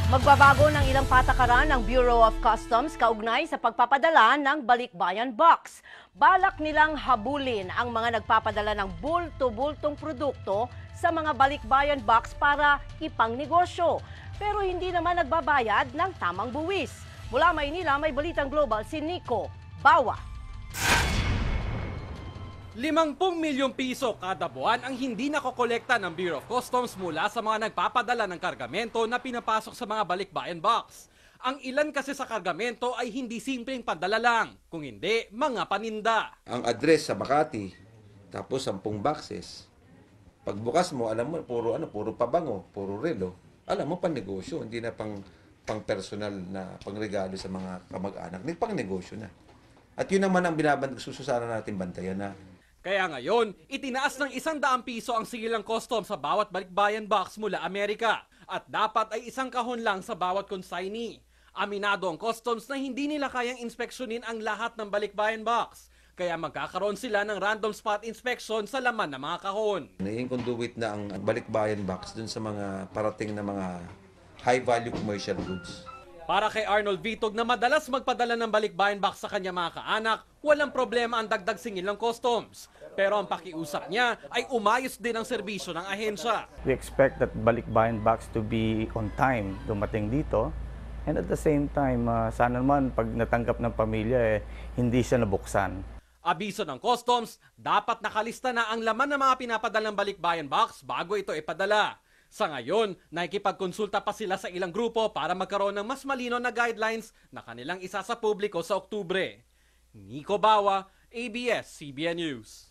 Magbabago ng ilang patakaran ng Bureau of Customs kaugnay sa pagpapadala ng balikbayan box. Balak nilang habulin ang mga nagpapadala ng bulto-bultong produkto sa mga balikbayan box para ipangnegosyo. Pero hindi naman nagbabayad ng tamang buwis. Mula Maynila, may Balitang Global si Nico Bawa. 50 milyong piso kada buwan ang hindi nakokolekta ng Bureau of Customs mula sa mga nagpapadala ng kargamento na pinapasok sa mga balikbayan box. Ang ilan kasi sa kargamento ay hindi simpleng padala lang, kung hindi, mga paninda. Ang address sa Makati, tapos 10 boxes. Pagbukas mo, alam mo, puro pabango, puro relo. Alam mo, negosyo, hindi na pang personal na pangregalo sa mga kamag-anak, pang negosyo na. At yun naman ang sususana natin bantayan na. Kaya ngayon, itinaas ng 100 piso ang sigilang custom sa bawat balikbayan box mula Amerika at dapat ay 1 kahon lang sa bawat consignee. Aminado ang customs na hindi nila kayang inspeksyonin ang lahat ng balikbayan box, kaya magkakaroon sila ng random spot inspection sa laman ng mga kahon. Nai-conduit na ang balikbayan box dun sa mga parating na mga high-value commercial goods. Para kay Arnold Vitog na madalas magpadala ng balikbayan box sa kanya mga kaanak, walang problema ang dagdag singil ng customs. Pero ang pakiusap niya ay umayos din ang serbisyo ng ahensya. We expect that balikbayan box to be on time dumating dito. And at the same time, sana naman pag natanggap ng pamilya, hindi siya nabuksan. Abiso ng customs, dapat nakalista na ang laman ng mga pinapadalang balikbayan box bago ito ipadala. Sa ngayon, nakikipagkonsulta pa sila sa ilang grupo para magkaroon ng mas malinaw na guidelines na kanilang isa sa publiko sa Oktubre. Nico Bawa, ABS-CBN News.